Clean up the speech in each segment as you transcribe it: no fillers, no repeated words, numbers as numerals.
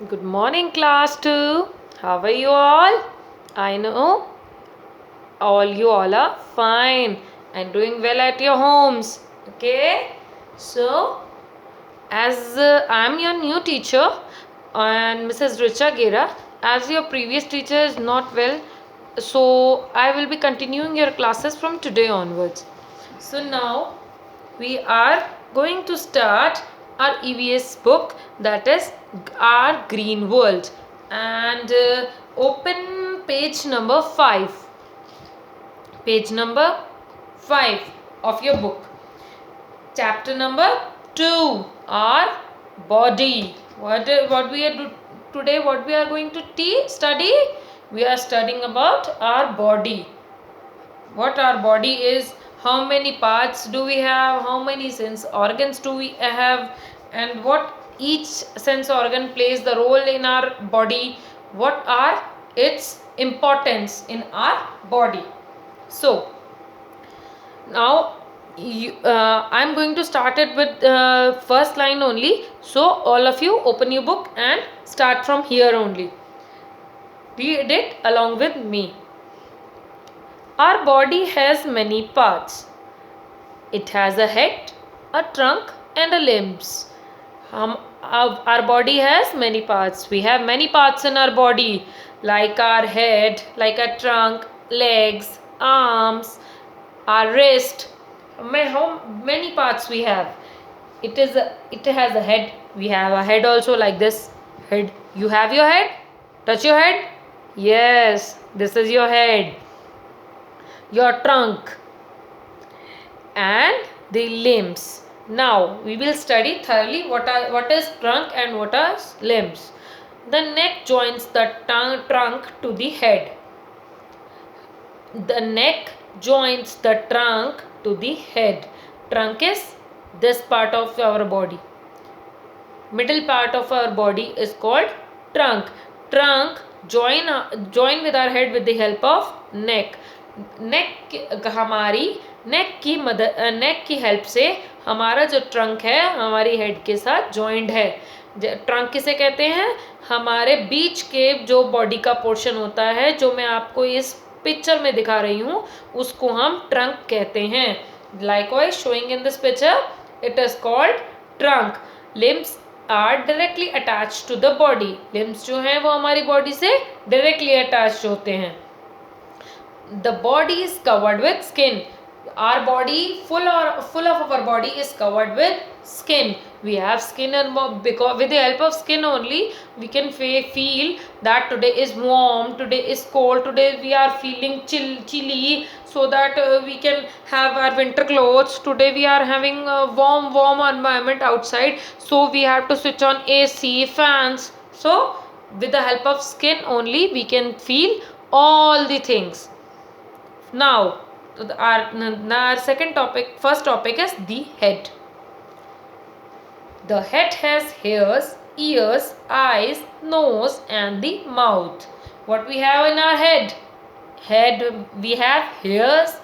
Good morning, class 2. How are you all? I know all are fine and doing well at your homes. Okay? So, as I'm your new teacher and Mrs. Richa Gera, as your previous teacher is not well, so I will be continuing your classes from today onwards. So, now we are going to start our EVS book, that is our green world, and open page number 5, page number 5 of your book, chapter number 2, our body. What we are today, what we are going to study, we are studying about our body, what our body is, how many parts do we have, how many sense organs do we have, and what each sense organ plays the role in our body, what are its importance in our body. So now I'm going to start it with first line only, so all of you open your book and start from here only, read it along with me. Our body has many parts. It has a head, a trunk, and a limbs. Our body has many parts. We have many parts in our body, like our head, like our trunk, legs, arms, our wrist. How many parts we have? It has a head. We have a head also, like this head. You have your head? Touch your head. Yes, this is your head. Your trunk and the limbs. Now we will study thoroughly what is trunk and what are limbs. The neck joins the trunk to the head. The neck joins the trunk to the head. Trunk is this part of our body. Middle part of our body is called trunk. Trunk join with our head with the help of neck. हमारी नेक की help से हमारा जो trunk है हमारी head के साथ joint है. ट्रंक किसे कहते हैं? हमारे बीच के जो बॉडी का पोर्शन होता है, जो मैं आपको इस पिक्चर में दिखा रही हूँ, उसको हम ट्रंक कहते हैं. Likewise, showing in this picture, it is called trunk. Limbs are directly attached to the body. Limbs जो हैं वो हमारी बॉडी से directly attached होते हैं. The body is covered with skin. Our body, full of our body is covered with skin. We have skin, and because with the help of skin only we can feel that today is warm, today is cold, today we are feeling chilly, so that we can have our winter clothes. Today we are having a warm environment outside, so we have to switch on AC, fans. So with the help of skin only we can feel all the things. Now our first topic is the head. The head has hairs, ears, eyes, nose, and the mouth. What we have in our head? We have hairs,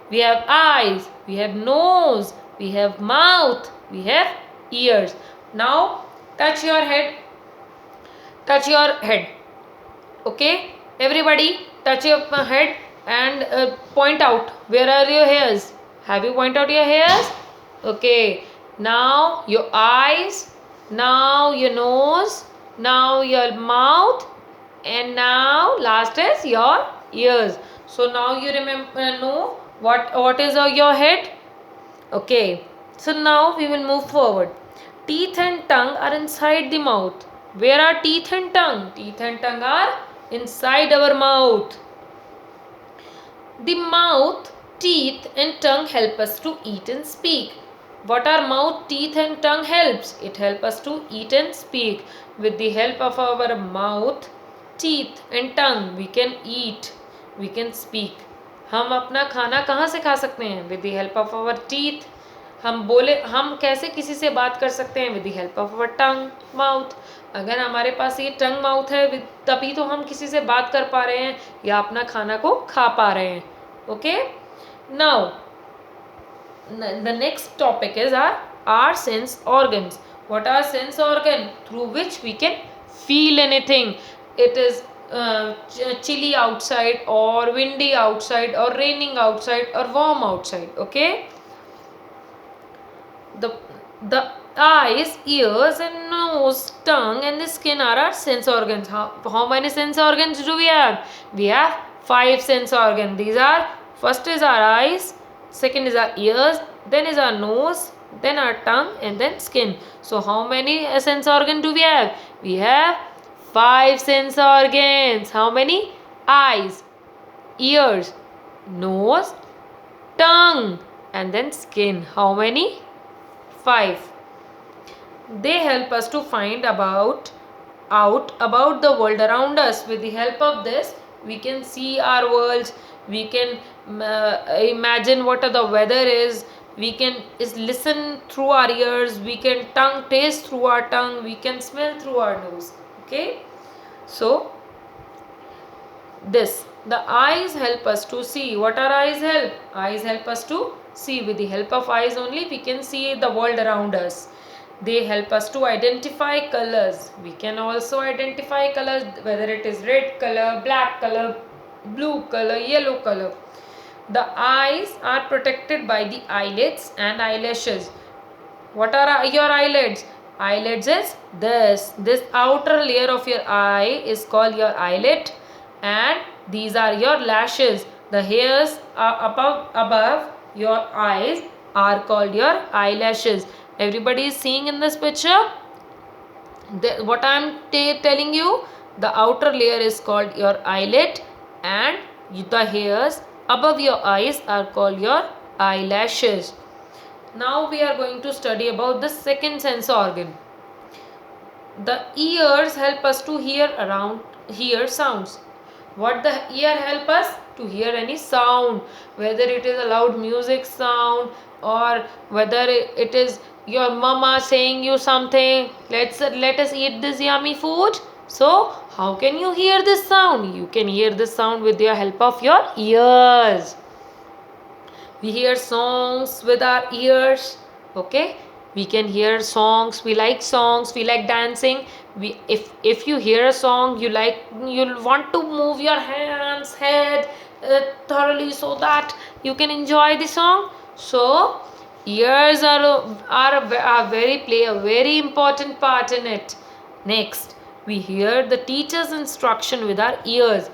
we have eyes, we have nose, we have mouth, we have ears. Now touch your head. Touch your head. Okay, everybody touch your head and point out where are your hairs. Have you point out your hairs? Okay, now your eyes, now your nose, now your mouth, and now last is your ears. So now you know what is your head. Okay, so now we will move forward. Teeth and tongue are inside the mouth. Where are teeth and tongue? Teeth and tongue are inside our mouth. The mouth, teeth and tongue help us to eat and speak. What are mouth, teeth and tongue helps? It helps us to eat and speak. With the help of our mouth, teeth and tongue, we can eat, we can speak. हम अपना खाना कहाँ से खा सकते हैं? With the help of our teeth. हम कैसे किसी से बात कर सकते हैं? With the help of our tongue, mouth. अगर हमारे पास ये टंग माउथ है तभी तो हम किसी से बात कर पा रहे हैं या अपना खाना को खा पा रहे हैं. Okay, now the next topic is are sense organs. What are sense organ? Through which we can feel anything. It is chilly outside or windy outside or raining outside or warm outside. Okay, the the eyes, ears and nose, tongue and the skin are our sense organs. How many sense organs do we have? We have five sense organs. These are, first is our eyes, second is our ears, then is our nose, then our tongue and then skin. So how many sense organ do we have? We have five sense organs. How many? Eyes, ears, nose, tongue and then skin. How many? Five. They help us to find out about the world around us. With the help of this, we can see our worlds, we can imagine what the weather is, we can listen through our ears, we can tongue taste through our tongue, we can smell through our nose. Okay, so this, the eyes help us to see. What are eyes help? Eyes help us to see. With the help of eyes only we can see the world around us. They help us to identify colors. We can also identify colors, whether it is red color, black color, blue color, yellow color. The eyes are protected by the eyelids and eyelashes. What are your eyelids? Eyelids is this outer layer of your eye is called your eyelid, and these are your lashes. The hairs are above your eyes are called your eyelashes. Everybody is seeing in this picture what I am telling you. The outer layer is called your eyelid, and the hairs above your eyes are called your eyelashes. Now we are going to study about the second sense organ. The ears help us to hear sounds. What the ear help us? To hear any sound, whether it is a loud music sound or whether it is your mama saying you something, let us eat this yummy food. So how can you hear this sound? You can hear this sound with the help of your ears. We hear songs with our ears. Okay, we can hear songs, we like dancing. If you hear a song, you'll want to move your hands, head thoroughly, so that you can enjoy the song. So ears play a very important part in it. Next, we hear the teacher's instruction with our ears.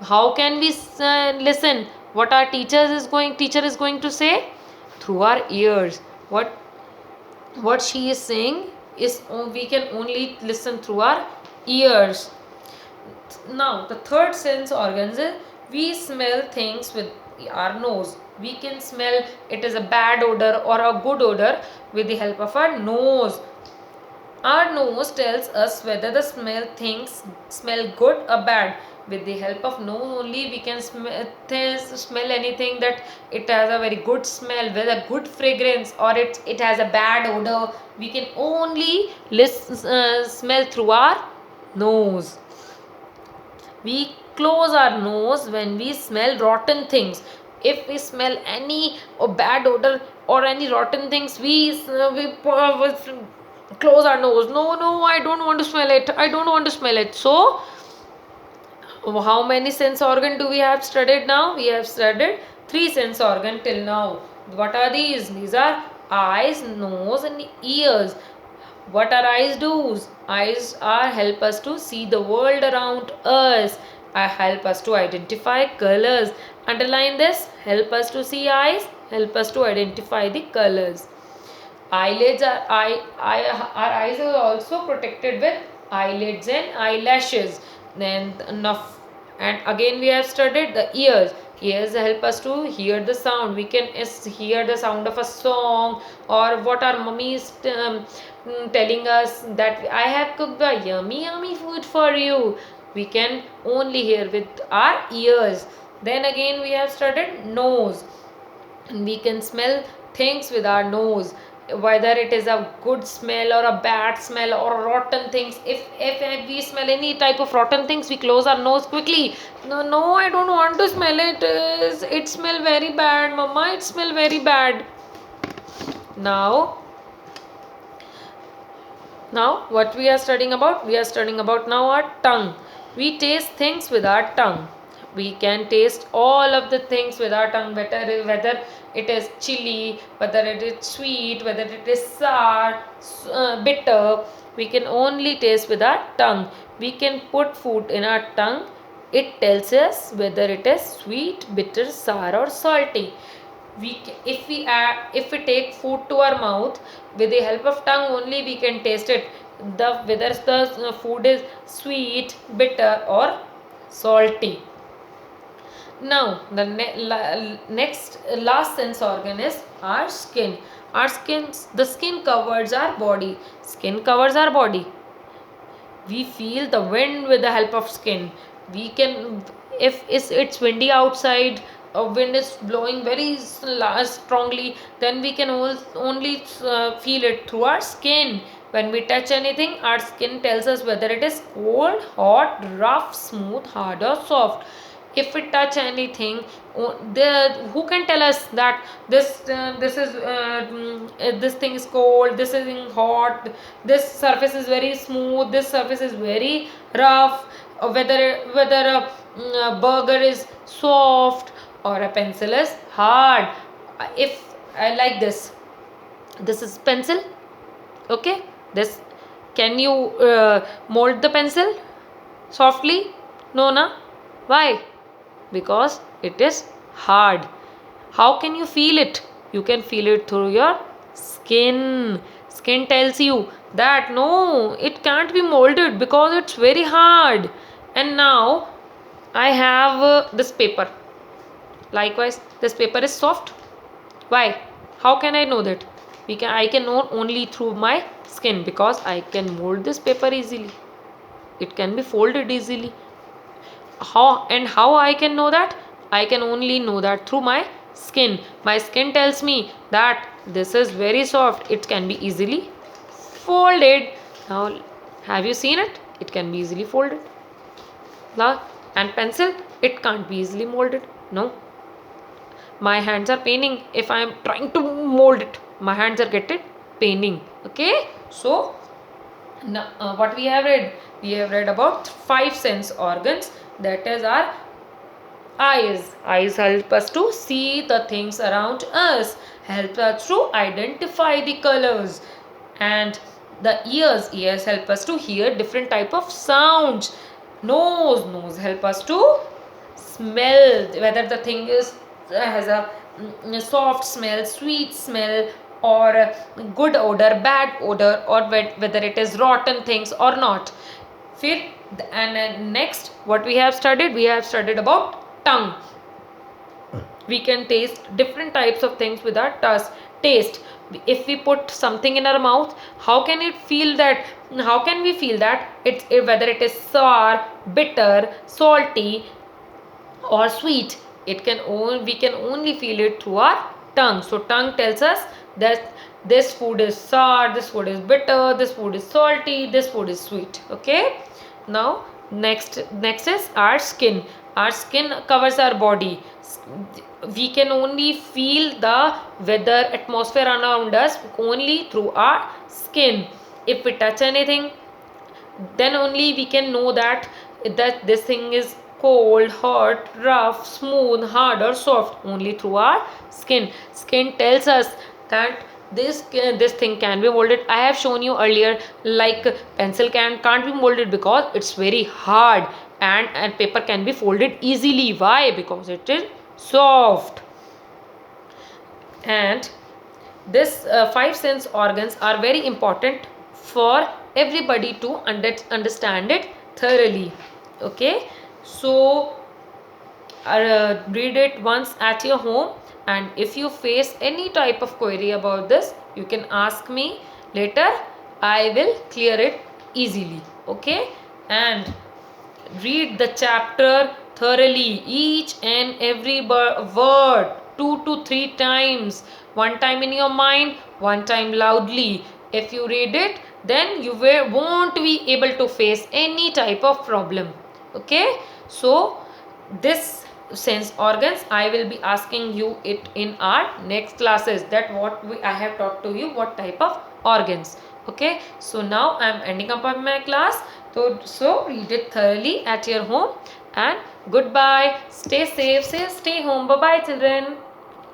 How can we listen what our teacher is going to say? Through our ears. What she is saying is we can only listen through our ears. Now the third sense organs is we smell things with our nose. We can smell it is a bad odor or a good odor with the help of our nose. Our nose tells us whether the things smell good or bad. With the help of nose only we can smell anything that it has a very good smell, with a good fragrance, or it has a bad odor. We can only smell through our nose. We close our nose when we smell rotten things. If we smell any bad odor or any rotten things, we close our nose. No, I don't want to smell it. So how many sense organ do we have studied now? We have studied three sense organ till now. What are these? These are eyes, nose and ears. What are eyes do? Eyes help us to see the world around us. Help us to identify colors. Underline this. Help us to see eyes. Help us to identify the colors. Eyelids our eyes are also protected with eyelids and eyelashes. Then enough. And again we have studied the ears. Ears help us to hear the sound. We can hear the sound of a song, or what our mummy is telling us that I have cooked a yummy food for you. We can only hear with our ears. Then again we have studied nose. We can smell things with our nose, whether it is a good smell or a bad smell or rotten things. If we smell any type of rotten things, we close our nose quickly. No, I don't want to smell it. It smell very bad, mama, it smell very bad. Now Now, what we are studying about? We are studying about now our tongue. We taste things with our tongue. We can taste all of the things with our tongue, whether it is chili, whether it is sweet, whether it is sour, bitter. We can only taste with our tongue. We can put food in our tongue. It tells us whether it is sweet, bitter, sour, or salty. If we take food to our mouth with the help of tongue only, we can taste it, the whether the food is sweet, bitter, or salty. Now the next last sense organ is our skin. The skin covers our body. Skin covers our body. We feel the wind with the help of skin. We can, if it's windy outside, a wind is blowing very strongly, then we can only feel it through our skin. When we touch anything, our skin tells us whether it is cold, hot, rough, smooth, hard, or soft. If we touch anything, who can tell us that this thing is cold, this is hot, this surface is very smooth, this surface is very rough, or whether a burger is soft or a pencil is hard. If I like this is pencil. Okay, this, can you mold the pencil softly? No, na? Why? Because it is hard. How can you feel it? You can feel it through your skin. Skin tells you that no, it can't be molded because it's very hard. And now I have this paper. Likewise, this paper is soft. Why? How can I know that? I can know only through my skin, because I can mold this paper easily. It can be folded easily. How I can know that? I can only know that through my skin. My skin tells me that this is very soft. It can be easily folded. Now, have you seen it? It can be easily folded. Now, and pencil, it can't be easily molded. No. My hands are paining if I am trying to mold it. My hands are getting paining. Okay. So, now, what we have read? We have read about 5 sense organs. That is our eyes. Eyes help us to see the things around us, help us to identify the colors. And the ears help us to hear different type of sounds. Nose help us to smell whether the thing is has a soft smell, sweet smell, or a good odor, bad odor, or whether it is rotten things or not. Next, what we have studied? We have studied about tongue. We can taste different types of things with our taste. If we put something in our mouth, how can we feel that it's whether it is sour, bitter, salty, or sweet? We can only feel it through our tongue. So tongue tells us that this food is sour, this food is bitter, this food is salty, this food is sweet. Okay. Now next is our skin. Our skin covers our body. We can only feel the weather, atmosphere around us only through our skin. If we touch anything, then only we can know that this thing is cold, hot, rough, smooth, hard, or soft, only through our skin. Skin tells us that this thing can be molded. I have shown you earlier, like pencil can't be molded because it's very hard, and paper can be folded easily. Why? Because it is soft. And this 5 sense organs are very important for everybody to understand it thoroughly. Okay, so read it once at your home, and if you face any type of query about this, you can ask me later. I will clear it easily. Okay, and read the chapter thoroughly, each and every word 2 to 3 times. One time in your mind, one time loudly. If you read it, then you won't be able to face any type of problem. Okay, so this sense organs, I will be asking you it in our next classes, that I have taught to you what type of organs. Okay, so now I am ending up my class. So read it thoroughly at your home, and goodbye. Stay safe, stay home. Bye bye, children.